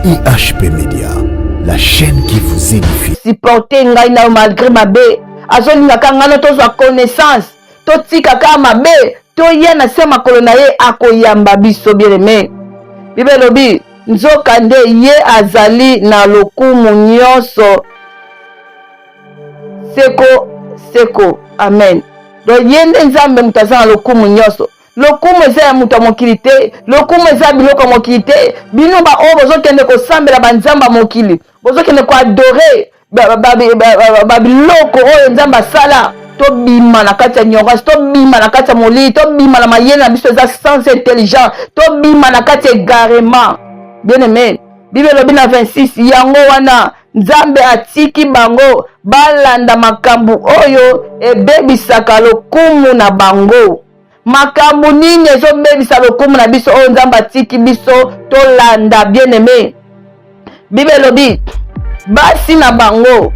IHP Média, la chaîne qui vous édifie. Supporter ngai na malgré mabe. Azolinga kangana tozwa connaissance. Totika ka mabe. Toye na se makolo na ye akoyamba biso bien-aimé. Bible lobi nzoka nde ye azali na lokumu nyonso. Seko. Amen. Donc yende nzambe mutaza na lokumu nyonso. Lokumu eza ya mutu mokili te, lokumu eza biloko mokili te. Bino ba o bozokende kosambela banzamba mokili, bozokende ko adore ba biloko oyo nzamba asala. Tobima na kati ya ignorance, tobima na kati ya molili, tobima na mayele na biso eza sans intelligent, tobima na kati ya égarement. Bien-aimé, Bible lobi na 26 yango wana nzambe atiki bango balanda makambu oyo ebebisaka lokumu na bango. Makambu nini ezobebisa lokumu na biso oyo nzambe atiki biso tolanda bien-aimé. Bible lobi basi na bango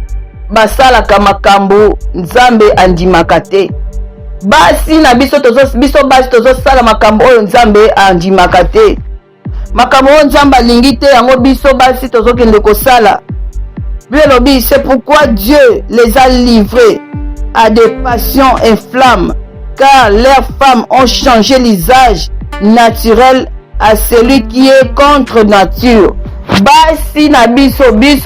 basalaka makambu nzambe andimaka te. Basi na biso basi tozosala makambu oyo nzambe andimaka te. Makambu oyo nzambe alingi te yango biso basi tozokende kosala. Bible lobi c'est pourquoi Dieu les a livrés à des passions inflammes, car leurs femmes ont changé l'usage naturel à celui qui est contre nature. Basi na biso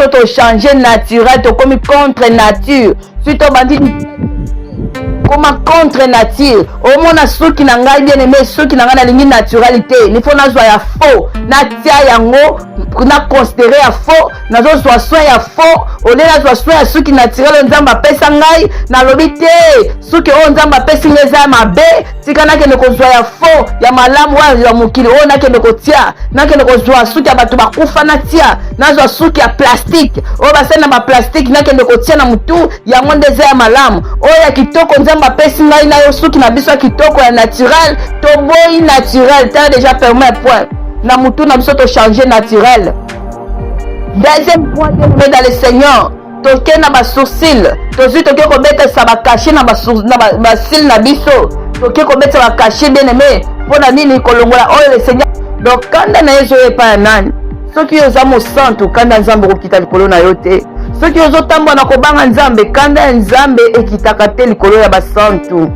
to changer naturel to komi contre nature. Suite au bandit comme contre nature. Au mona suki na ngai bien aimé suki na ngai na lingi naturalité. Il faut na zwa ya faux. Na tia yango na considérer ya faux. Na zo zwa soin ya faux. Ole na zwa soin ya suki naturel nzamba pesa ngai na lobi te. Suki o nzamba pesa ngeza mabe. Tika na kende ko zwa ya faux ya malamu wa ya mukili o na kende ko tia. Na kende ko zwa suki ya batu bakufa na tia. Na zwa suki ya plastique. O ba sena ma plastique na kende ko tia na mutu ya ngonde za ya malamu. O ya kitoko nzamba pesi ngai na yo suki na biso kitoko ya naturel to boy naturel t'as déjà permis point na mutu na biso to changer naturel. Deuxième point de dans le Seigneur toke na ba sourcil tozi toke ko beta sa ba cacher na ba cils na biso toke ko beta ba cacher bien aimé pona nini kolongola oyo le Seigneur. Donc kanda na yezo epa nani soki yo za mo santu kanda nzambe ko kita likolo na yo te. Soki ozotambwa na kobanga nzambe kanda ya nzambe ekitaka te likolo ya basantu.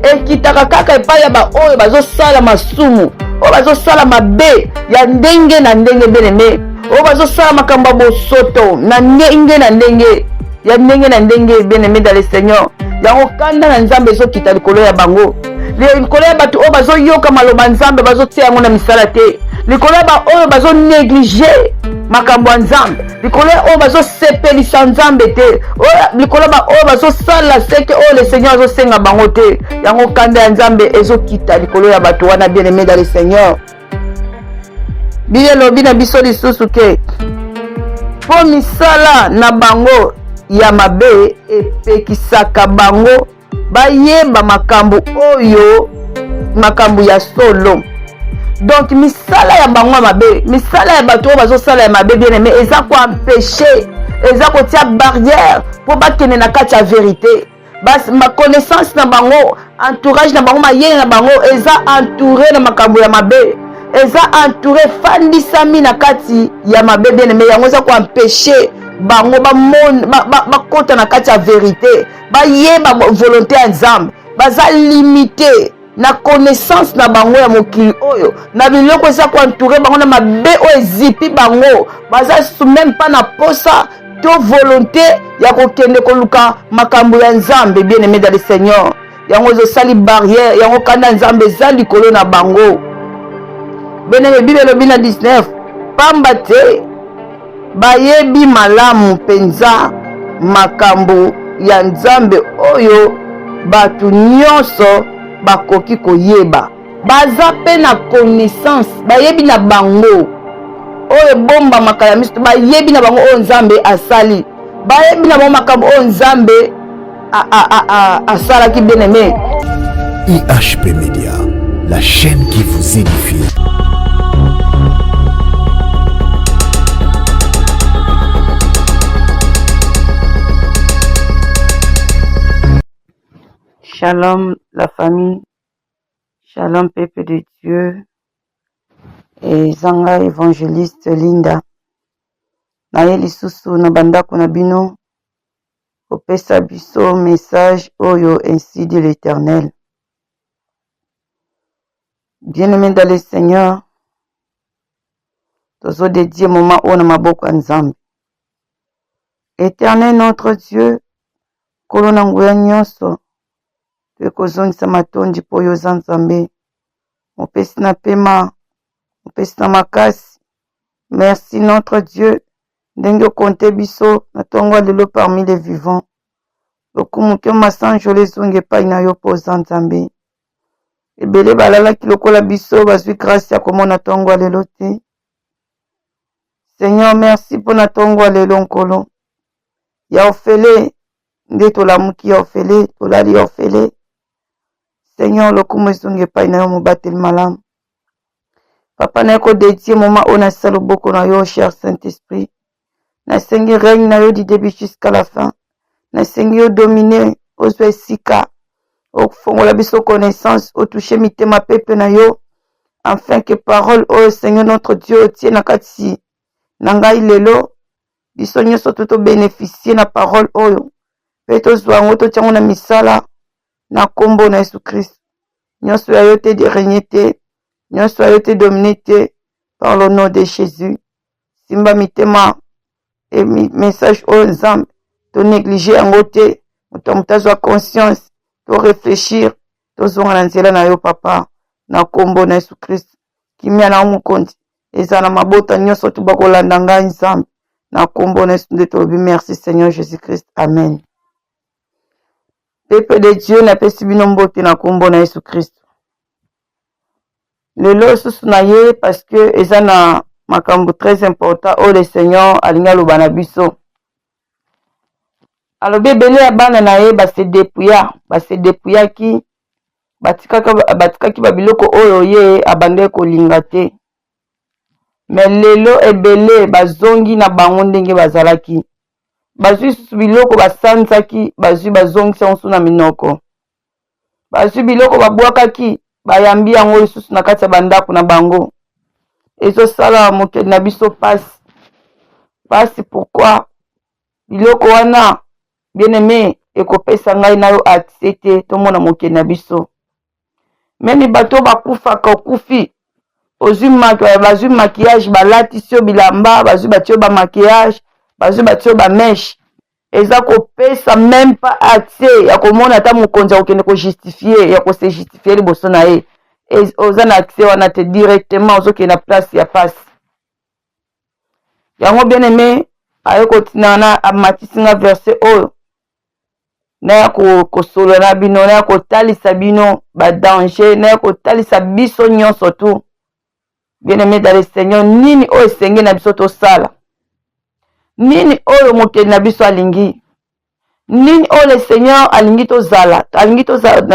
Ekitaka kaka epai ya ba oyo bazosala masumu, oyo bazosala mabe ya ndenge na ndenge bien-aimé, oyo bazosala makambo ya bosoto na ndenge na ndenge ya ndenge na ndenge bien-aimé dans le Seigneur. Yango kanda na nzambe ezokita likolo ya bango. Likolo ya bato oyo bazoyoka maloba nzambe bazotia yango na misala te. Likolo ya ba oyo bazo négliger makambo ya nzambe. Likolo oyo bazosepelisa nzambe te. Likolo ba oyo bazosala seke oyo le Seigneur azosenga bango te. Yango kanda ya nzambe ezokita likolo ya bato wana bien-aimé dans le Seigneur. Bible lobi na biso lisusu ke po misala na bango ya mabe epekisaka bango bayeba makambo oyo makambo ya solo. Donc misala ya bango ya mabe, misala ya bato oyo bazosala ya mabe bien-aimé eza ko empêcher, eza ko tia barrière po bakene na kati ya vérité. Bas ma connaissance na bango, entourage na bango, mayele na bango eza entouré na makambo ya mabe. Eza entouré fandisami na kati ya mabe bien-aimé yango eza ko empêcher bango bakota na kati ya vérité. Bayeba volonté ya nzambe, baza limité na connaissance na bango ya mokili oyo na biloko eza ko entouré bango na mabe oyo ezipi bango baza même pas na posa to volonté ya kokende koluka makambo ya nzambe bien-aimé dans le Seigneur. Yango ezosali barrière yango kanda nzambe eza likolo na bango bien-aimé. Bible lobi na 19 pamba te bayebi malamu penza makambo ya nzambe oyo batu nyonso bakoki koyeba. Baza pe na connaissance bayebi na bango oyo bomba makala misto bayebi na bango oyo nzambe asali. Bayebi na bango makambo oyo nzambe asalaki bien-aimé. IHP Média, la chaîne qui vous édifie. Shalom la famille, shalom peuple de Dieu, et Zanga évangéliste Linda. na ye lisusu na bandako na bino kopesa biso message oyo, ainsi dit l'Éternel. Bien-aimé dans le Seigneur, tozo dédié moment oyo na maboko ya Nzambe. Éternel notre Dieu, kolo na nguya nyonso, tokozongisa matondi po yo za Nzambe, mopesi na pema, mopesi na makasi. Merci notre Dieu, ndenge okonte biso na tongo lelo parmi les vivants. Lokumu ke masanjo lezonge epai na yo po za Nzambe. Ebele balalaki lokola biso bazwi grâce ya komona tongo lelo te. Seigneur, merci pour na tongo lelo nkolo. Ya ofele, nde tolamuki ya ofele, tolali ya ofele. Seigneur, lokumu ezonge epai na yo mobateli malamu. Papa na yako dédié moment on a salo boko na yo, cher Saint-Esprit. Na sengi règne na yo du début jusqu'à la fin. Na sengi yo dominer, ozwe esika. Ofongola biso connaissance, o toucher mitema peuple na yo. Afin que parole, oh Seigneur notre Dieu, tienne na kati. Nangai lelo, biso nyonso toto bénéficier na parole oyo. Peto zwango to tiango na misala, na kombo na Yesu Christ. Nyonso ya yo te de régner te. Nyonso ya yo te dominer te, par le nom de Jésus. Simba mitema, et message oyo Nzambe, to négliger yango te, muto mutazwa conscience, to réfléchir, to zonga na nzela na yo papa, na kombo na Yesu Christ. Kimia na mukondi, eza na mabota nyonso tu bakolanda ngai Nzambe, na kombo na Yesu nde tolobi merci Seigneur Jésus-Christ. Amen. Peuple de Dieu na pesi bino mbote na kombo na Yesu Christ. Lelo susu na ye parce que eza na makambo très important o le Seigneur alinga loba na biso. Alobi ebele ya bana na ye base depouya ki batikaki babiloko oyo ye abande kolinga te. Mais lelo ebele bazongi na bango ndenge bazalaki. Bazwi susu biloko basanzaki, bazwi bazongisa yango na minoko. Bazwi biloko babwakaki, bayambi yango lisusu na kati ya bandako na bango. Ezosala mokili na biso pasi pourquoi biloko wana bien-aimé ekopesa ngai na yo accès te tomona mokili na biso. Memi bato bakufaka okufi bazwi maquillage balatisi yo bilamba, bazwi batio ba maquillage, bazwi batio ba mèche. Eza kopesa même pas accès ya komona ata mokonzi akokende kojustifier ya kose justifier liboso na ye. Oza na accès wana te directement ozokende na place ya pasi. Yango bien aimé aye kotina na amatisi nga verset oyo na ya kosolo na bino, na ya kotalisa bino ba danger, na ya kotalisa biso nyonso tu. Bien aimé dans le Seigneur, nini oyo esenge na biso tosala? Nini oyo mokeli na biso alingi? Nini oyo le Seigneur alingi tozala?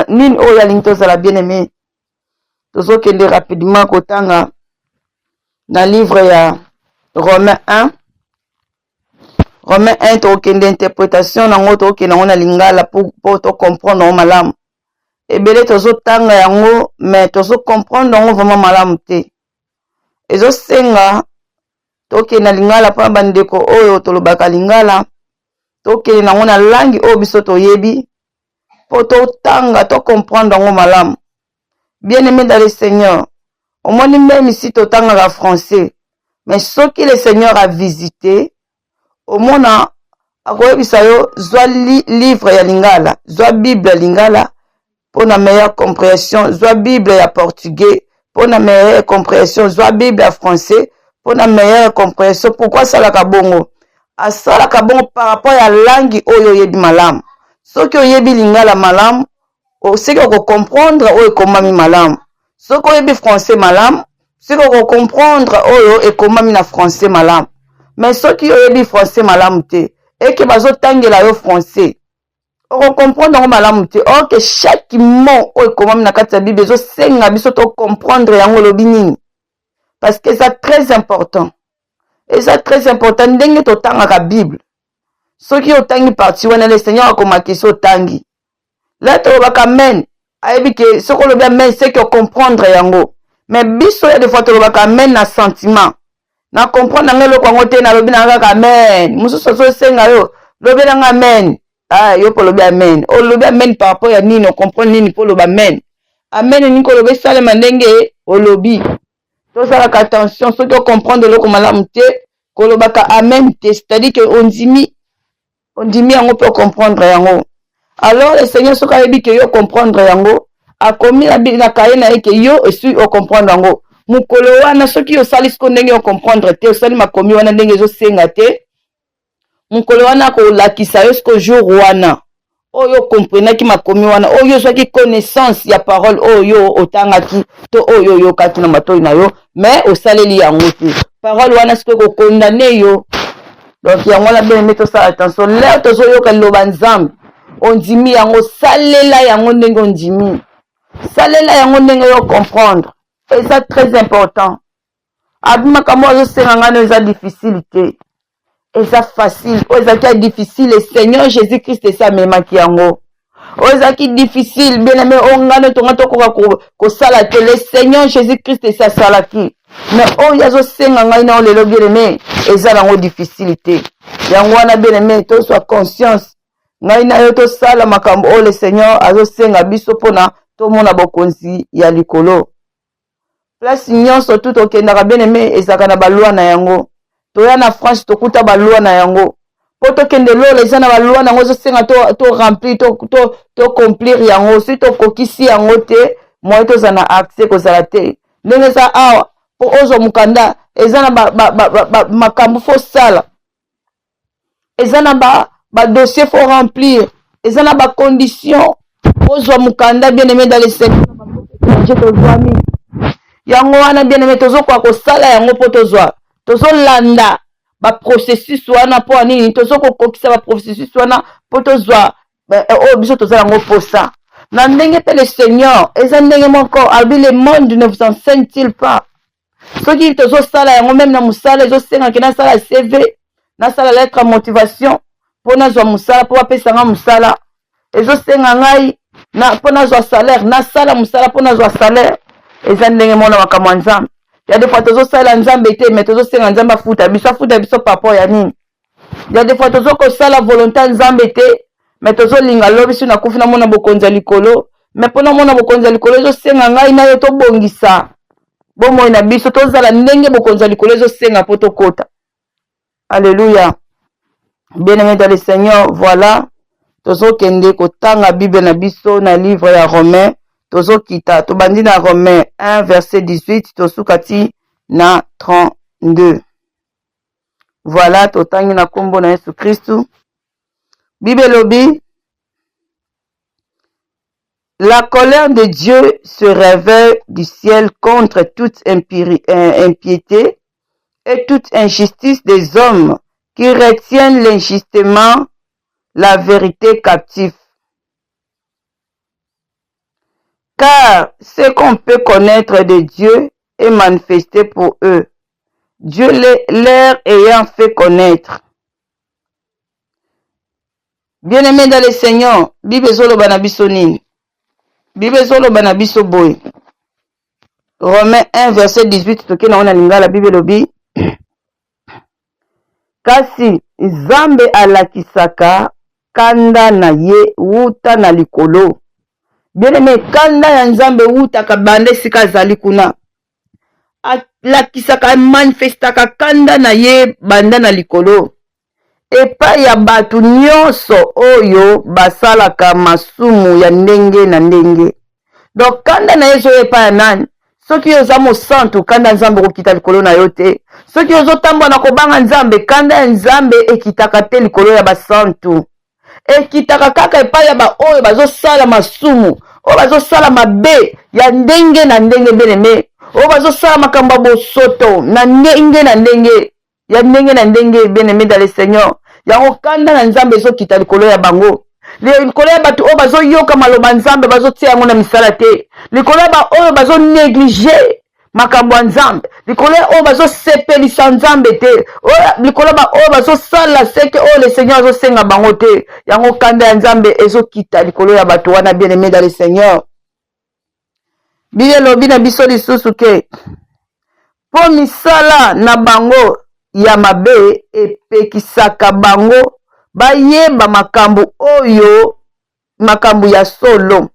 Nini oyo alingi tozala bien aimé? Tozokende rapidement kotanga na livre ya Romains 1. Romains 1 tokende interprétation nango tokende nango na lingala pour to comprendre malamu. Ebele tozotanga yango mais tozo comprendre nango vraiment malamu te. Ezosenga tokende na lingala pa bandeko oyo tolobaka lingala, tokende nango na langi oyo biso toyebi po totanga to comprendre nango malamu. Bien-aimé dans le Seigneur, au moins même ici totanga français, mais ce que le Seigneur a visité, au moins akoyebisa yo zwa livre ya lingala, zwa Bible ya lingala pour na meilleure compréhension, zwa Bible ya portugais pour na meilleure compréhension, zwa Bible ya français pour na meilleure compréhension. Pourquoi ça la kabongo? Asala kabongo par rapport à la langue oyo yebi malamu. Soki oyebi lingala malamu, oseki oko comprendre oyo ekomami malamu. Soki oyebi français malamu, seki oko comprendre oyo ekomami na français malamu. Mais soki oyebi français malamu te, eke bazotangela yo français, oko comprendre yango malamu te. Or que chaque mot oyo ekomami na kati ya Bible ezosenga biso to comprendre yango lobi nini. Parce que c'est très important. Et c'est très important. Ndenge totangaka Bible. Soki otangi parti wana le Seigneur akomaki so tangi. Là tolobaka amen. Ayebi ke soko lobi amen c'est que comprendre yango. Mais biso ya des fois tolobaka amen na sentiment. na comprendre nanga eloko yango te nalobi na kaka amen mosusu azosenga yo lobi nanga amen yo mpo lobi amen olobi amen par rapport ya nini ocomprendre nini mpo loba amen amen nini koloba esalema ndenge olobi tozalaka attention soki ocomprendre eloko malamu te kolobaka amen te c'est-à-dire que ondimi yango mpe ocomprendre yango alors le seigneur soki ayebi ke yo comprendre yango akomi na kaye na ye ke yo esui ocomprendre yango mokolo wana soki osali siko ndenge ocomprendre te osali makomi wana ndenge ezosenga te mokolo wana akolakisa yo siko jour wana oyo komprenaki makomi wana oyo ozwaki connaissance ya parole oyo otangaki to oyo oyokaki na matoi na yo mais osaleli yango te parole wana siko ekokondane yo donc yango wana bien aimé tosala attention leo tozoyoka liloba nzambe ondimi yango salela yango ndenge ondimi salela yango ndenge yo comprendre eza très important abimaka mo azosenga ngano eza difficile te eza facile oyo ezalaki difficile Seigneur Jésus Christ esa amemaki yango oyo ezalaki difficile bien aimé ngano tonga tokoka kosala te le Seigneur Jésus Christ esa asalaki mais oyo azosenga ngai na lelo bien aimé eza nango difficile te yango wana bien aimé tozwa conscience ngai na yo tosala makambo oyo le Seigneur azosenga biso mpona tomona bokonzi ya likolo place nyonso tu tokendaka bien aimé ezalaka na balwa na yango toya na France tokuta balwa na yango po tokende lolo eza na balwa nango ezosenga to remplir to complir yango si tokokisi yango te moye toza na accès kozala te ndenge eza awa po ozwa mokanda eza na makambo fo sala eza na dossier faut remplir eza na condition ozwa mokanda bien aimé dans les secteurs tozwami yango wana bien aimé tozokoka kosala yango po tozolanda processus wana po anini tozokokokisa processus wana po tozwa oyo biso toza yango posa na ndenge pe le Seigneur eza ndenge moko abi le monde ne vous enseigne-t-il pas soki tozosala yango même na mosala ezosenga ke nasala CV nasala lettre ya motivation mpo nazwa mosala mpo bapesanga mosala ezosenga ngai mpo nazwa salaire nasala mosala mpo nazwa salaire eza ndenge mona makambo ya nzambe ya des fois tozosala nzambe te mais tozosenga nzambe afuta biso papo ya nini ya des fois tozokosala volonté ya nzambe te mais tozolinga lobi si nakufi namona bokonzi ya likolo mais mpo namona bokonzi ya likolo ezosenga ngai na yo tobongisa bomoi na biso tozala ndenge bokonzi ya likolo ezosenga mpo tokota alléluia bien aimé dans le Seigneur voilà tozokende kotanga bible na biso na livre ya Romain tozokita tobandi na Romain 1 verset 18 tosukati na 32 voilà totangi na kombo na Yesu Kristu Bible lobi la colère de Dieu se réveille du ciel contre toute impiété et toute injustice des hommes qui retiennent l'injustement la vérité captive. Car ce qu'on peut connaître de Dieu est manifesté pour eux, Dieu leur ayant fait connaître. Bien-aimé dans le Seigneur, Bible zolo banabiso nini? Bible zolo banabiso boy. Romains 1 verset 18 toke na ona lingala Bible lobi. Kasi Nzambe alakisaka kanda na ye wuta na likolo. Bien-aimé, kanda ya Nzambe wuta kabande sika zali kuna. Alakisaka manifestaka kanda na ye banda na likolo. Epa ya batu nyonso oyo basalaka masumu ya ndenge na ndenge. Donc kanda na yezo epa ya nani? Soki yoza mosantu kanda Nzambe kokita likolo na yo te. Soki yozo tambwa na kobanga Nzambe kanda ya Nzambe ekitaka te likolo ya basantu. Ekitaka kaka epa ya ba oyo bazosala masumu, oyo bazosala mabe ya ndenge na ndenge bien-aimé. Oyo bazosala makambo bosoto na ndenge na ndenge. Ya ndenge na ndenge bien-aimé dans le Seigneur. Yango kanda na Nzambe ezokita likolo ya bango. Likolo ya batu oyo bazoyoka maloba Nzambe bazotia yango na misala te. Likolo ya ba oyo bazo néglige makambo ya Nzambe. Likolo ya oyo bazosepelisa Nzambe te. Likolo ya ba oyo bazosala seke oyo le Seigneur azosenga bango te. Yango kanda ya Nzambe ezokita likolo ya batu wana bien-aimé dans le Seigneur. Bible lobi na biso lisusu ke po misala na bango ya mabe epekisaka bango bayeba makambo oyo makambo ya solo.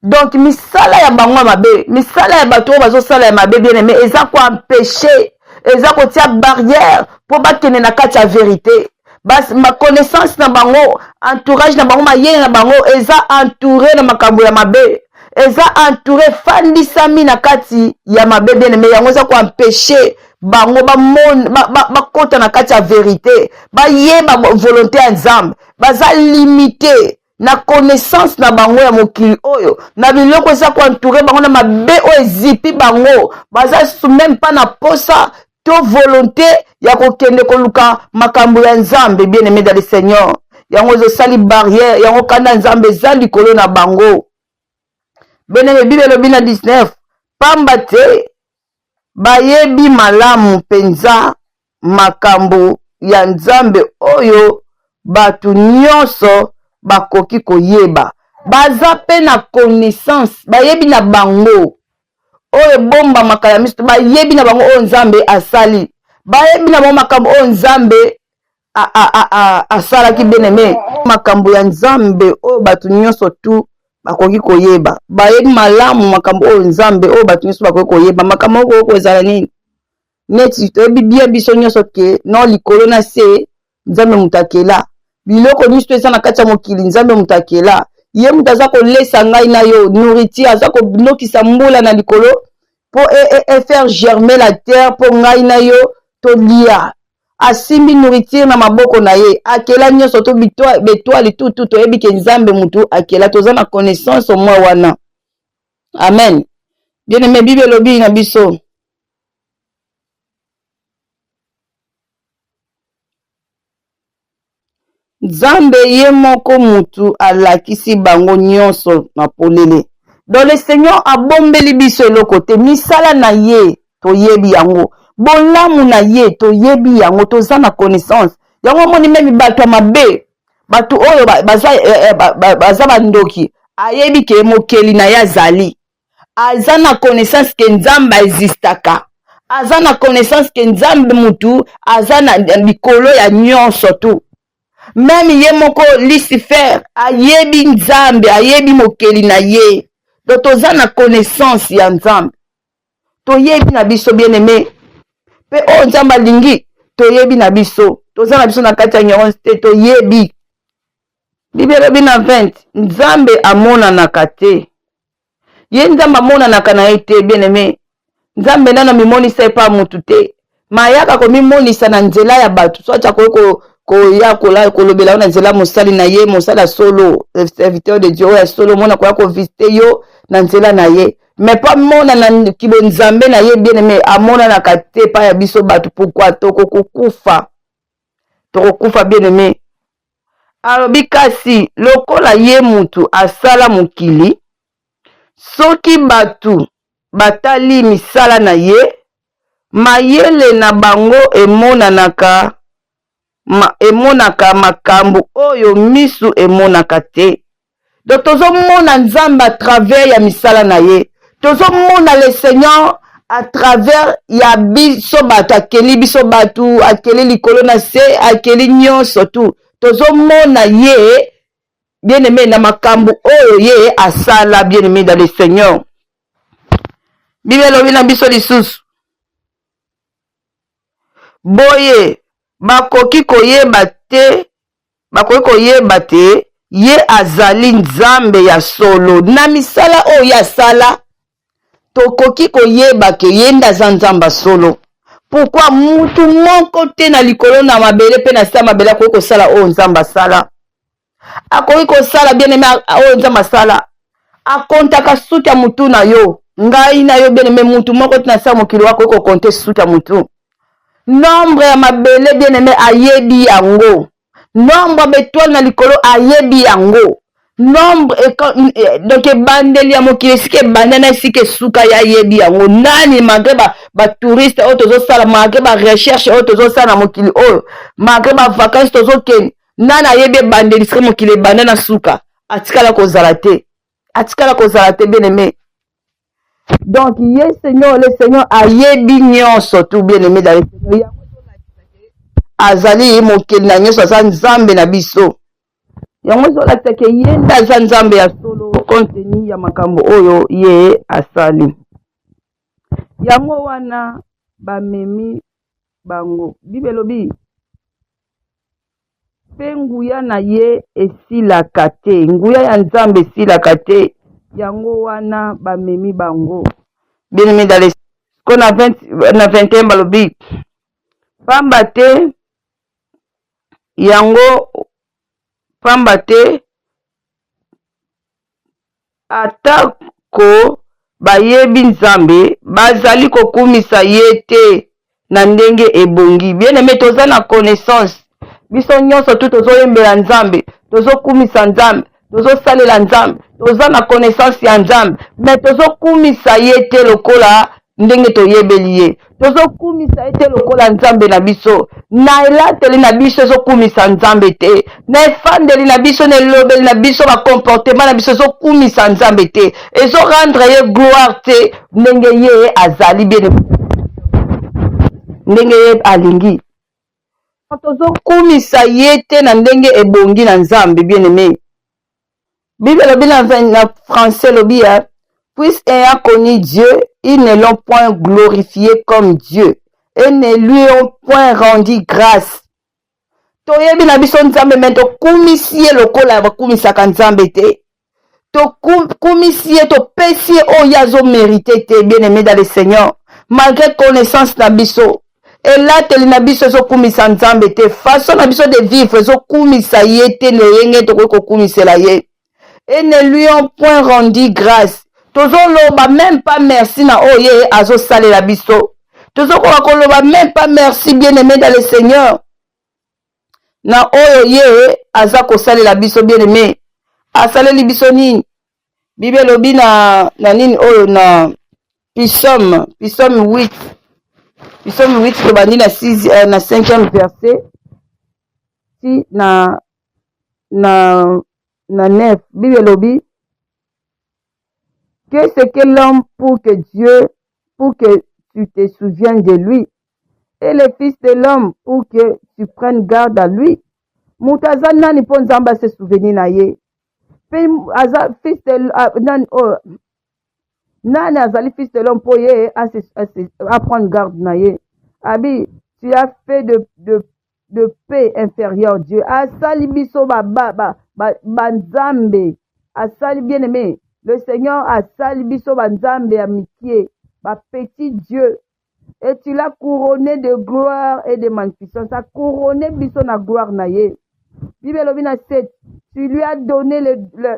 Donc misala ya bango ya mabe, misala ya bato bazo sala ya mabe bien aimé, eza ko empêcher, eza ko tia barrière po bakene na kati ya vérité. Bas ma connaissance na bango, entourage na bango, mayele na bango eza entouré na makambo ya mabe. Eza entouré fandisami na kati ya mabe bien aimé, yango eza ko empêcher bango ba kota na kati ya vérité, ba yeba volonté ya Nzambe, baza limité na connaissance na bango ya mokili oyo, na biloko eza ko entouré bango na mabe o ezipi bango, baza même pas na posa to volonté ya kokende koluka makambo ya Nzambe bien aimé dans le Seigneur. Yango zo sali barrière, yango kanda Nzambe za likolo na bango. Bien aimé, Bible lobi na 19, pamba te bayebi malamu penza makambo ya Nzambe oyo batu nyonso bakoki koyeba. Baza pe na connaissance, bayebi na bango oyo bomba makala misto, bayebi na bango oyo Nzambe asali, bayebi na bango makambo oyo Nzambe asalaki bien aimé, makambo ya Nzambe oyo batu nyonso tu bakoki koyeba. Bayebi malamu makambo oyo Nzambe oyo batu nyonso bakoki koyeba. Makambo oyo ezala nini? Neti toyebi bien biso nyonso ke non likolo na se Nzambe mutakela. Biloko nyonso eza na kati ya mokili Nzambe mutakela. Ye mutu aza kolesa ngai na yo nourriture, aza konokisa mbula na likolo pour faire germer la terre pour ngai na yo tolia. Asimbi nourriture na maboko na ye, akela nyonso to betwali tutu toyebi ke Nzambe mutu akela, toza na connaissance mwa wana. Amen. Bien aimé, Bible lobi na biso Nzambe ye moko mutu alakisi bango nyonso na polele. Dans le Seigneur abombeli biso eloko te, misala na ye toyebi yango, bolamu na ye toyebi yango, toza na connaissance. Yango moni memi bato ya mabe, bato oyo baza bandoki, ayebi ke mokeli na ye azali. Aza na connaissance ke Nzambe existaka. Aza na connaissance ke Nzambe mutu aza na likolo ya nyonso tu. Même ye moko Lucifer ayebi Nzambe, ayebi mokeli na ye. Donc toza na connaissance ya Nzambe. Toyebi na biso bien aimé. Pe o Nzambe alingi toyebi na biso. Toza na biso na kati ya ignorance te toyebi. Bible lobi na 20, Nzambe amonanaka te. Ye Nzambe amonanaka na ye te bien aimé. Nzambe nana mimonisa pa mutu te. Mayaka komimonisa na nzela ya bato. So cha koya kolobela na nzela mosali na ye, mosala solo, serviteur de Dieu ya solo mona koya ko visiter yo na nzela na ye. Mais pas mona na kibo Nzambe na ye bien aimé, amona na kate pa ya biso bato. Pourquoi tokokufa bien aimé. Alobi kasi lokola ye mutu asala mokili, soki batu batali misala na ye, mayele na bango emonaka makambo oyo misu emonaka te. Donc tozomona Nzambe à travers ya misala na ye, tozomona le Seigneur à travers ya biso bato, akeli biso bato, akeli likolo na se, akeli nyonso tu. Tozomona ye bien aimé na makambo oyo ye asala bien aimé dans le Seigneur. Bible lobi na biso lisusu, boye bakoki koyeba te ye azali Nzambe ya solo. Na misala oyo ya sala tokoki koyeba ke ye ndaza Nzambe solo. Pourquoi mutu moko te na likolo na mabele pe na sa mabele akoki kosala oyo Nzambe asala? Akoki kosala bien aimé oyo Nzambe asala, akontaka suti ya mutu na yo. Ngai na yo bien aimé, mutu moko te na sa mokili wako ko konte suti ya mutu. Nombre ya mabele bien aimé ayebi yango. Nombre betwal na likolo ayebi yango. Nombre donc ebandeli ya mokili sike bandana sike suka ya ayebi yango. Nani malgré ba touriste oyo tozosala, malgré ba recherche oyo tozosala na mokili oyo, malgré ba vacances tozokende, nani ayebi ebandeli sike mokili bandana suka, atikala kozala te. Atikala kozala te bien aimé. Donc, le Seigneur a yebi nyonso tout bien aimé dans le Seigneur. Azali mokeli na nyonso aza nzambe na biso. Yango ezolakisa ke ye nde aza nzambe ya solo kontenu ya makambo oyo ye asali. Yango wana bamemi bango. Bible elobi mpe nguya na ye esilaka te. Nguya ya nzambe esilaka te. Yango wana bamemi bango. Bien aimé dans les qu'on a 21 balobi. Pamba te yango pamba te atako bayebi nzambe bazali kokumisa ye te na ndenge ebongi. Bien aimé toza na connaissance biso nyonso tu tozoyembela nzambe tozokumisa nzambe tozosalela nzambe toza na connaissance ya nzambe mais tozokumisa ye te lokola ndenge toyebeli ye tozokumisa ye te lokola nzambe na biso na elateli na biso ezokumisa nzambe te na efandeli na biso na elobeli na biso bakomportema na biso ezokumisa nzambe te ezorendre ye gloire te ndenge ye azali bien ndenge ye alingi tozokumisa ye te na ndenge ebongi na nzambe bien aimé. Bible lobi na français lobi puisse ayant connu Dieu, ils ne l'ont point glorifié comme Dieu et ne lui ont point rendu grâce. Toyebi na biso nzambe men tokumisi ye lokola bakumisaka nzambe te. Tokumisi ye topesi ye oyo azomérite te bien aimé dans le Seigneur malgré connaissance na biso. Elateli na biso ezokumisa nzambe te façon na biso de vivre ezokumisa ye te leyenge tokoki kokumisela ye. Et ne lui ont point rendu grâce. Tozoloba même pas merci na oye azo sale la biso. Tozokoka koloba même pas merci bien aimé dans le Seigneur. Na oye aza ko sale la biso bien aimé. Asale li biso nini? Bible lobi na nini oyo na Psaume 8. Psaume 8 ke bandi na 5e verset. Si na 9, Bible lobi que c'est que l'homme pour que tu te souviennes de lui et le fils de l'homme pour que tu prennes garde à lui. Mutaza nani po nzamba se souvenir na ye. Pe aza fils de nani azali fils de l'homme pour ye à prendre garde na ye. Abi tu as fait de paix inférieure Dieu. Asali biso banzambe. Asali bien aimé. Le Seigneur asali biso banzambe amitié. Petit Dieu. Et tu l'as couronné de gloire et de magnificence. Tu as couronné biso na gloire na ye. Bible lobina 7. Tu lui as donné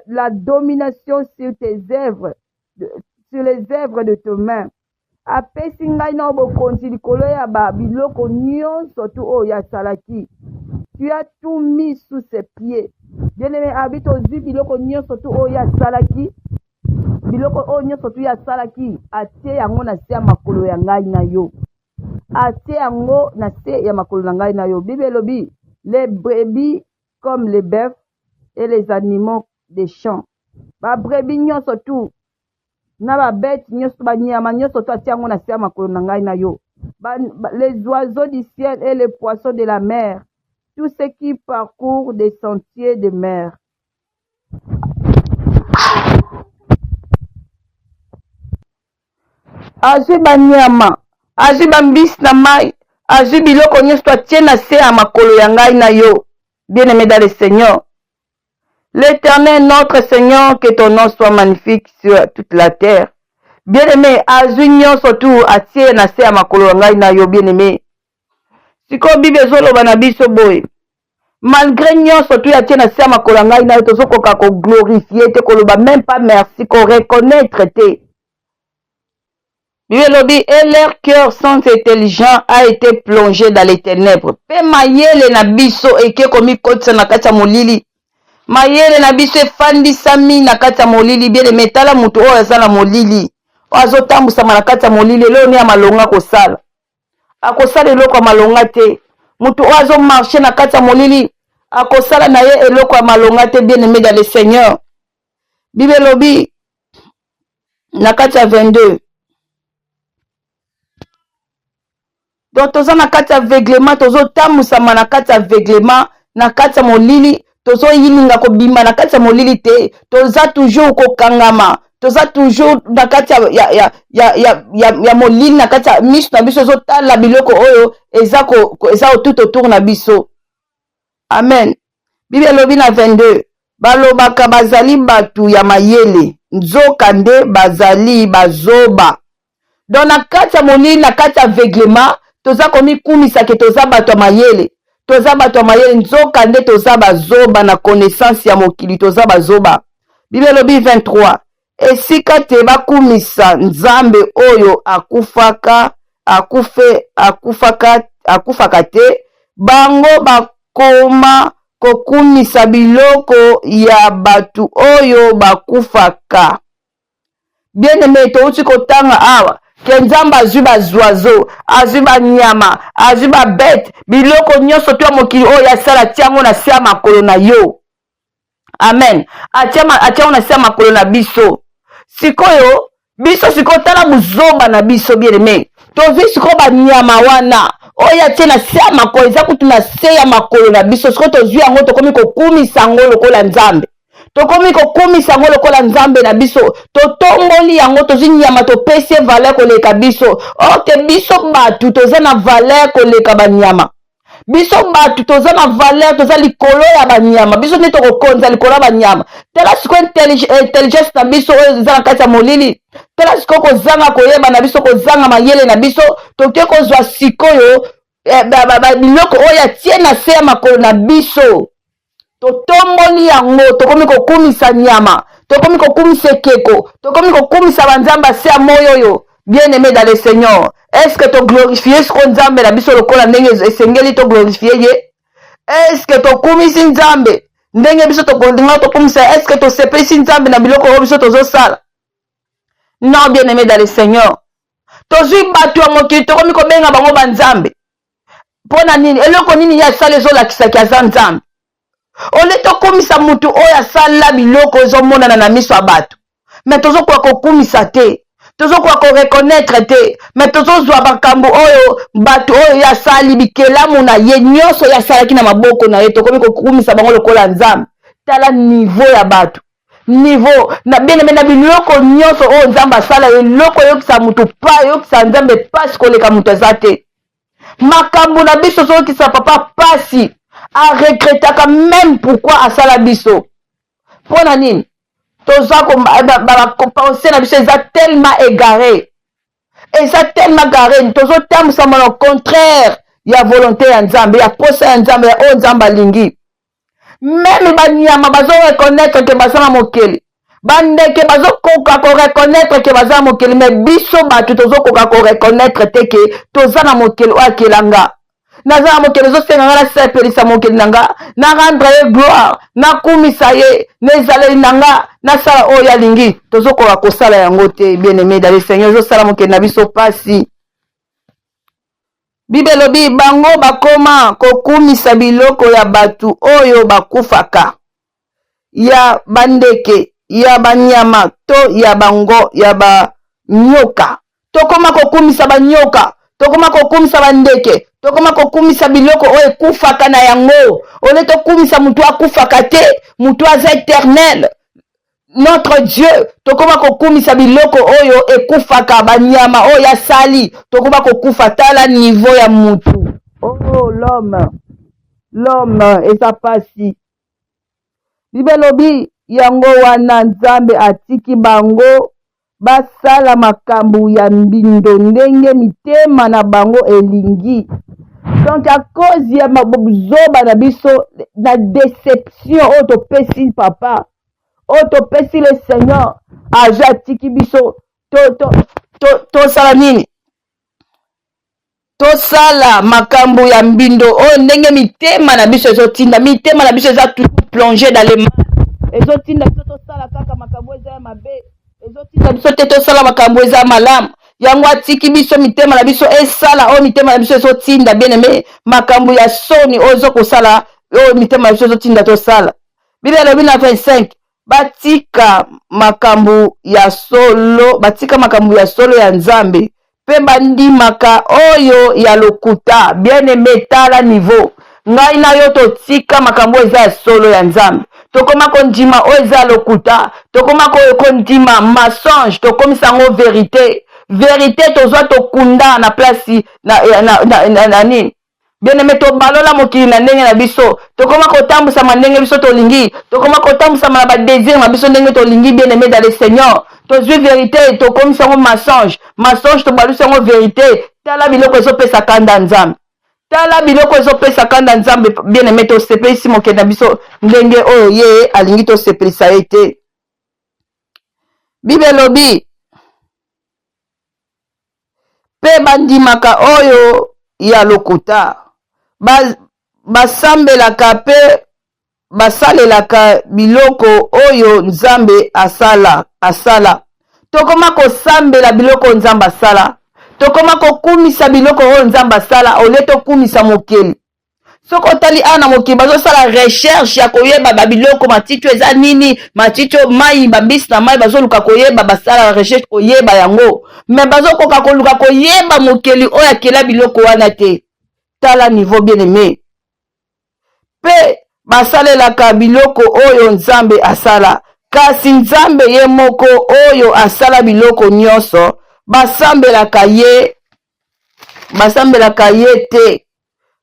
la domination sur tes œuvres. Sur les œuvres de tes mains. Apesi ngai na bokonzi likolo ya biloko nyonso tu oyo ya salaki. Tu as tout mis sous ses pieds. Bien-aimé, habite ozwi biloko nyonso tu oyo ya salaki. Biloko oyo nyonso tu ya salaki. Atie yango na se ya makolo ya ngai na yo. Atie yango na se ya makolo na ngai na yo. Bible lobi, les brebis comme les bœufs et les animaux des champs. Ba brebis nyonso tu na ba bête nyonso ba nyama nyonso to atia ngo na se ya makolo na ngai na yo. Les oiseaux du ciel et les poissons de la mer, tous ceux qui parcourent des sentiers de mer. Azwi banyama, azwi bambisi na mai, azwi biloko nyonso to atie na se ya makolo ya ngai na yo. Bien aimé dans le Seigneur. L'Éternel, notre Seigneur, que ton nom soit magnifique sur toute la terre. Bien-aimé, azwi nyonso tu atie na se ya makolo ngai na yo bien-aimé. Siko Bible ezoloba na biso boye. Malgré nyonso tu atie na se ya makolo ngai na yo tozokoka ko glorifier te koloba même pas merci ko reconnaître te. Bible lobi et leur cœur sans intelligent a été plongé dans les ténèbres. Pe mayele na biso eke komi kotisa na kati ya molili. Mayele na biso efandisami na kati ya molili bien-aimé tala mutu oyo aza na molili. Azotambusama na kati ya molili leo ni ya malonga kosala. Akosala eloko ya malonga te. Mutu oyo azomarche na kati ya molili akosala na ye eloko ya malonga te bien-aimé dans le Seigneur. Bible lobi na kati ya 22. Donc toza na kati ya aveuglement, tozotamwisama na kati ya aveuglement, na kati ya molili, tozoyilinga kobima na kati ya molili te, toza toujours kokangama, toza toujours na kati ya molili, na kati ya miso na biso ezotala biloko oyo eza tout autour na biso. Amen. Bible elobi na 22, balobaka bazali batu ya mayele, nzoka nde bazali bazoba. Donc na kati ya molili, na kati ya aveuglement, toza komikumisa ke toza bato ya mayele, toza bato ya mayele, nzoka nde toza bazoba na connaissance ya mokili, toza bazoba. Bible elobi 23, esika te bakumisa nzambe oyo akufaka te, bango bakoma kokumisa biloko ya batu oyo bakufaka. Bien aimé, touti kotanga awa ke nzambe azwi bazwazo, azwi banyama, azwi babete, biloko nyonso to ya mokili oyo asala tiango na se ya makolo na yo. Amen. Atiango na se ya makolo na biso. Sikoyo biso sikoyo tala buzoba na biso bien aimé, tozwi sikoyo banyama wana oyo atie na se ya makolo, eza kutu na se ya makolo na biso. Sikoyo tozwi yango tokomi kokumisa yango lokola nzambe, tokomi kokumisa yango lokola nzambe na biso, totomboli yango, tozwi nyama topesi valeur koleka biso. Oke biso batu toza na valeur koleka banyama, biso batu toza na valeur, toza likolo ya banyama, biso nde tokokonza likolo ya banyama. Tala sikoyo intelligence na biso oyo eza na kati ya molili, tala sikoyo kozanga koyeba na biso, kozanga mayele na biso, toke kozwa sikoyo biloko oyo atie na se ya makolo na biso, totomboli yango, tokomi kokumisa nyama, tokomi kokumisa ekeko, tokomi kokumisa banzamba se ya moyo oyo. Bien aimé dans le Seigneur, est-ce que to glorifier ce nzambe na biso lokola ndenge esengeli to glorifier ye? Est-ce que to kumisi nzambe ndenge biso to kumisa? Est-ce que to sepesi nzambe na biloko oyo biso tozosala? Non, bien aimé dans le Seigneur, tozwi batu ya mokili tokomi kobenga bango banzambe. Pona nini? Eloko nini ya sala ezolakisaki aza nzambe? Ole tokumisa mutu oyo asala biloko ezomonana na miso ya batu, mais tozokoka kokumisa te, tozokoka koreconnaître te, mais tozozwa bakambo oyo batu oyo yasali bikelamu na ye nyonso yasalaki na maboko na ye, tokomi kokumisa bango lokola nzambe. Tala niveau ya batu, niveau na bien aimé na biloko nyonso oyo nzambe asala, eloko yokisa mutu pa, yokisa nzambe pasi koleka mutu eza te. Makambo na biso sokisa papa pasi, a regretaka même pourquoi asala biso. Pona nini? Toza pensée na biso eza tellement égaré, eza tellement garé, tozo tambusa mo contraire ya volonté ya nzambe, ya posa ya nzambe, ya o nzambe alingi. Même banyama bazo reconnaître que bazana mokeli, bandeke bazo koka ko reconnaître que bazana mokeli, mais biso batu tozo koka ko reconnaître te que toza na mokeli o akelanga. Naza mokeli zo senga ngala sepelisa mokeli nanga, na rendre ye gloire, na kumisa ye, nezaleli nanga, na sala oyo alingi, tozo koka kosala yango te. Bien aimé dans le Seigneur, zo sala mokeli na biso pasi. Bible lobi bango bakoma kokumisa biloko ya batu oyo bakufaka, ya bandeke, ya banyama, to ya bango, ya banyoka. Tokoma kokumisa banyoka, tokoma kokumisa bandeke, tokoma kokumisa biloko oyo ekufaka na yango. Ole tokumisa mutu akufaka te, mutu aza éternel, notre Dieu. Tokoma kokumisa biloko oyo ekufaka, banyama oyo asali, tokoma kokufa. Tala niveau ya mutu. Oh l'homme eza pasi. Bible lobi yango wana nzambe atiki bango basala makambo ya mbindo ndenge mitema na bango elingi. Donc à cause ya mabozoba na biso na déception autopesi papa, autopesi le Seigneur, aja tiki biso to sala nini? To sala makambo ya mbindo o ndenge mitema na biso ezotinda, mitema na biso eza toujours plongé dans le mal, ezotinda biso to sala kaka makambo eza ya mabe, ezotinda biso te to sala makambo eza malamu. Yango atiki biso mitema na biso esala o mitema na biso ezotinda. Bien aimé, makambo ya soni ozo kosala o mitema na biso ezotinda to sala. Bible elobi na 25, batika makambu ya solo ya Nzambe pe bandimaka oyo ya lokuta. Bien aimé, tala niveau ngai na yo totika makambo eza ya solo ya Nzambe, tokoma kondima oyo eza ya lokuta, tokoma kondima mensonge, tokomisa yango verité tozwa tokunda na place na nini. Bien aimé, tobalola mokili na ndenge na biso, tokoma kotambusa ndenge biso tolingi, tokoma kotambusa na ba désir na biso ndenge tolingi. Bien aimé dans le Seigneur, tozwi vérité tokomisa yango mensonge tobalusa yango vérité. Tala biloko ezopesa kanda Nzambe, tala biloko ezopesa kanda Nzambe. Bien aimé, tosepelisi mokili na biso ndenge oyo ye alingi tosepelisa ye te. Bible elobi pe bandimaka oyo ya lokuta basambelaka pe basalelaka biloko oyo Nzambe asala. Tokoma kosambela biloko Nzambe asala, tokoma kokumisa biloko oyo Nzambe asala ole tokumisa mokili. Soko otali ana mokili bazosala recherche ya koyeba babiloko matito eza nini, matito mai babisi na mai bazoluka koyeba, basala recherche koyeba yango, me bazokoka koluka koyeba mokili oyo akela biloko wana te. Tala niveau bien aimé, pe basalelaka biloko oyo Nzambe asala, kasi Nzambe ye moko oyo asala biloko nyonso basambelaka ye te.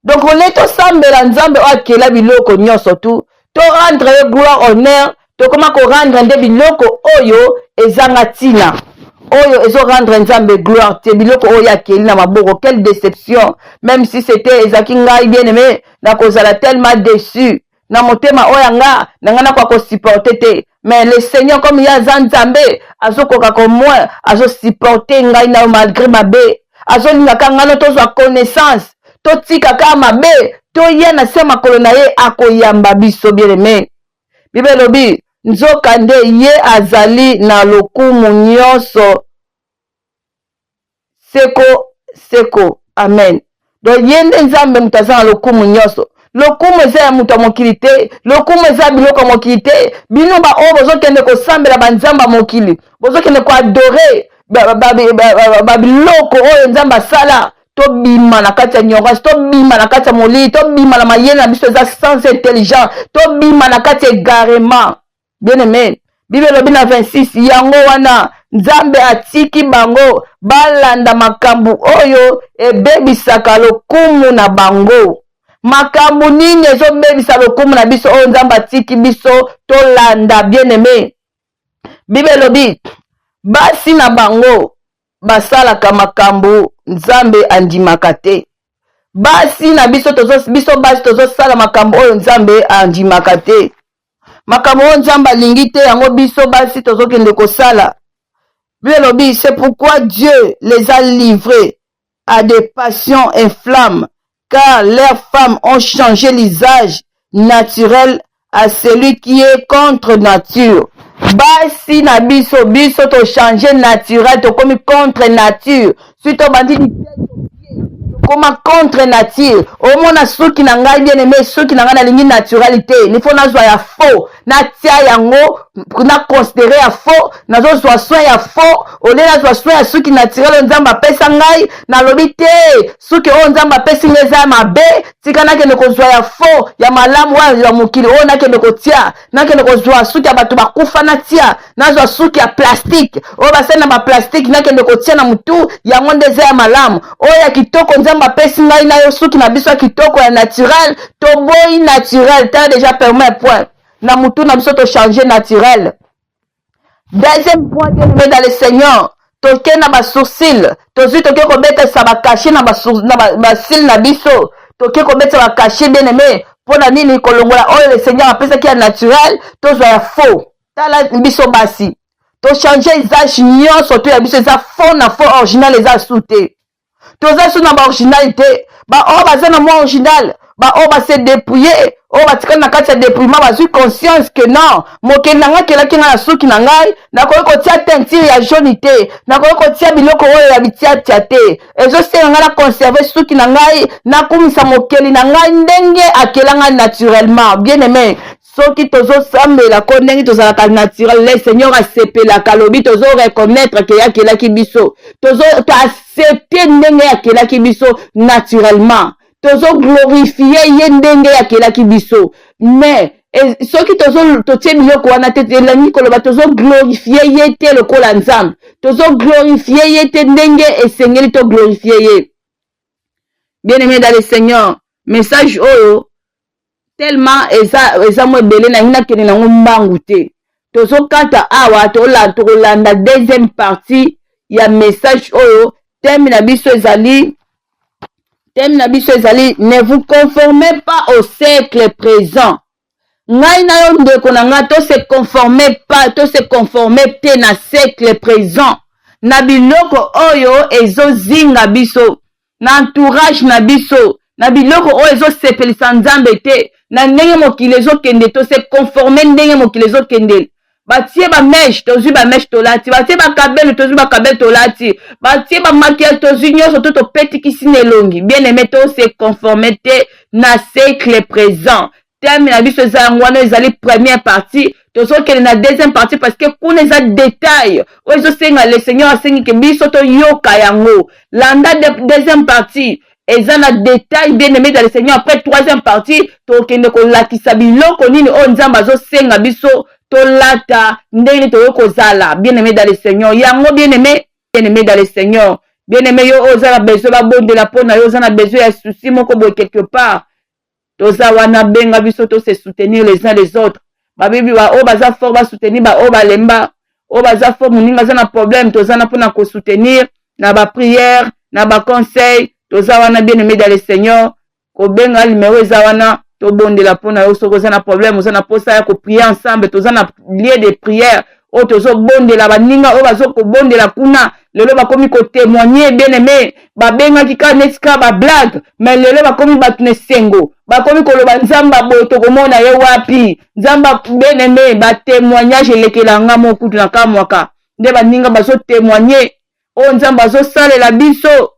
Donc on est tosambela Nzambe oyo akela biloko nyonso tu, to rendre ye gloire honneur, to koma ko rendre nde biloko oyo ezanga tina, oyo ezo rendre Nzambe gloire te, biloko oyo akeli na maboko. Quelle déception, même si c'était ezaki ngai bien aimé na kozala tellement déçu na motema oyo nga na kwa ko supporter te, mais le Seigneur comme ya Nzambe azokoka ko moi azo supporter ngai na malgré mabe, azolinga kanga no tozwa connaissance totika ka mabe toye na se makolo na ye akoyamba biso. Bien aimé, Bible lobi nzoka nde ye azali na lokumu nyonso seko amen. Donc yende Nzambe mutaza na lokumu nyonso, lokumu eza ya mutu mokili te, lokumu eza biloko mokili te. Bino ba oyo bozokende kosambela banzamba mokili, bozokende ko adore babiloko oyo Nzambe asala, tobima na kati ya ignorance, tobima na kati ya molili, tobima na mayele na biso eza sans intelligent, tobima na kati ya égarement. Bien aimé, Bible lobi na 26 yango wana Nzambe atiki bango balanda makambu oyo ebebisaka lokumu na bango. Makambu nini ezobebisa lokumu na biso oyo Nzambe atiki biso tolanda? Bien aimé, Bible lobi basi na bango basalaka makambu Nzambe andimaka te. Basi na biso basi tozosala makambo oyo Nzambe andimaka te. Makambo oyo Nzambe alingi te yango biso basi tozokende kosala. Bible, c'est pourquoi Dieu les a livrés à des passions inflammes, car leurs femmes ont changé l'usage naturel à celui qui est contre nature. Basi na biso to changer naturel to komi contre nature. Suite au bandit comme contre nature. Au mona suki na ngai bien aimé, suki na ngai na lingi naturalité. Il faut na zwa ya faux, na tia yango, na considérer ya faux, na zo zwa soin ya faux, ole na zwa soin ya suki naturel Nzamba pesa ngai, na lobi te, suki o Nzamba pesa ngeza mabe, tika na kende ko zwa ya faux, ya malamu wa ya mukili, o na kende ko tia, na kende ko zwa suki ya batu bakufa na tia, na zwa suki ya plastique, o basena ba plastique na kende ko tia na mutu, ya ngonde za ya malamu, o ya kitoko Nzamba pesa ngai na yo suki na biso kitoko ya naturel, to boy naturel, t'as déjà permis un point. Na mutu na biso to changer naturel. Deuxième point de mettre dans le Seigneur, toke na ba sourcil, tozi toke ko beta sa ba cacher na ba cils na biso, toke ko beta ba cacher bien aimé, pona nini kolongola oyo le Seigneur apesa ki ya naturel, to zo ya faux. Tala biso basi. To changer visage nyonso to ya biso za faux na faux original eza souté. Toza sous na ba originalité, ba o baza na mo original, ba o ba se dépouiller, o ba tika na kati ya dépouillement ba zu conscience que non, mokeli na ngai kelaki nga na suki na ngai, na ko tia teinture ya jaune te, na ko tia biloko oyo ya bitia tia te. Ezo se nga na conserver suki na ngai, na kumisa mokeli na ngai ndenge akela nga naturellement. Bien aimé, soki tozosambela ko ndenge tozalaka naturel, le Seigneur asepelaka lobi tozo reconnaître ke yakelaki biso, tozo accepter ndenge yakelaki biso naturellement, tozo glorifier ye ndenge yakelaki biso. Mais soki totie biloko wana te elangi koloba tozo glorifier ye te lokola Nzambe, tozo glorifier ye te ndenge esengeli to glorifier ye. Bien-aimé dans le Seigneur, message oyo tellement eza mo belé na ngina kene na ngombangu te. Tozo kata awa tolanda deuxième partie ya message oyo. Thème na biso ezali ne vous conformez pas au siècle présent. Ngai na yo ndeko na nga to se conformer te na siècle présent. Na biloko oyo ezozinga biso, na entourage na biso, na biloko oyo ezosepelisa Nzambe te, na ndenge mokili ezokende to se conformer ndenge mokili ezokende. Batie ba mèche tozwi ba mèche tolati, batie ba kabelo tozwi ba kabelo tolati, batie ba maquillage tozwi nyonso to topetikisi na elongi. Bien aimé, to se conformer te na siècle présent. Thème na biso eza ngwana ezali première partie, tozokende na deuxième partie parce que kuna eza détail oyo ezosenga le Seigneur asengi ke biso toyoka yango. Landa deuxième partie eza na détail bien aimé dans le Seigneur. Après troisième partie tokende kolakisa biloko nini oyo Nzambe azosenga biso tolata ndenge toyokozala bien aimé dans le Seigneur. Yango bien aimé dans le Seigneur. Bien aimé yo oza na besoin babondela pona yo oza na besoin ya souci moko boye quelque part. Toza wana benga biso to se soutenir les uns les autres. Babibi ba o baza fort ba soutenir ba o balemba. O baza fort muninga za na problème toza na pona ko soutenir na ba prière, na ba conseil. Toza wana bien aimé dans le Seigneur. Ko benga numéro eza wana to bondela pona yo soko za na problème, oza na posa ya ko prier ensemble, toza na lieu de prière. O tozo bondela baninga o bazo ko bondela kuna. Lelo bakomi ko témoigner bien aimé, ba benga kika netika ba blague, mais lelo bakomi batune sengo, bakomi ko loba Nzamba boyo to komona ye wapi, Nzamba bien aimé ba témoignage lekela nga mokutu na kamwaka, nde baninga bazo témoigner, o Nzamba zo salela biso,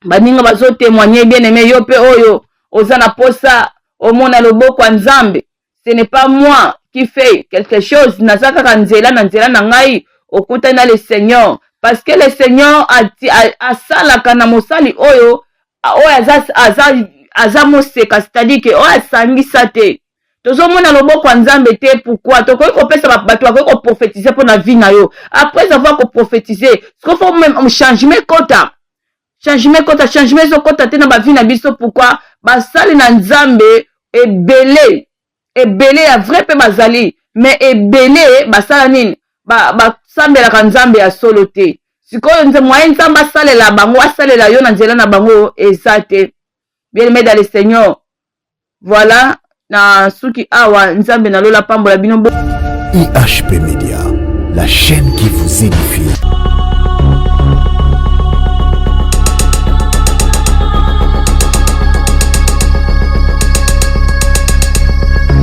baninga bazo témoigner bien aimé yo pe oyo, ozana posa, omona loboko wa Nzambe, ce n'est pas moi qui fais quelque chose, nazaka kanzela na nzela na ngai, okutana le Seigneur. Parce que le Seigneur a salaka na mosali oyo aza moseka, c'est-à-dire que oyo asangisa te. Tozomona loboko ya Nzambe te. Pourquoi? Tokoki kopesa bato bakoki koprophétiser pour na vie na yo. Après avoir koprophétiser, il faut même changement kota. Changement ezokota te na ba vie na biso. Pourquoi? Basali na Nzambe ebele ya vrai pe bazali, mais ebele basala nini? Basambelaka Nzambe ya solo te. Sikoyo moyen Nzambe asalela bango, asalela yo na nzela na bango eza te. Bien aimé dans le Seigneur. Voilà, na suki awa Nzambe na lola pambola bino. IHP Media, la chaîne qui vous édifie.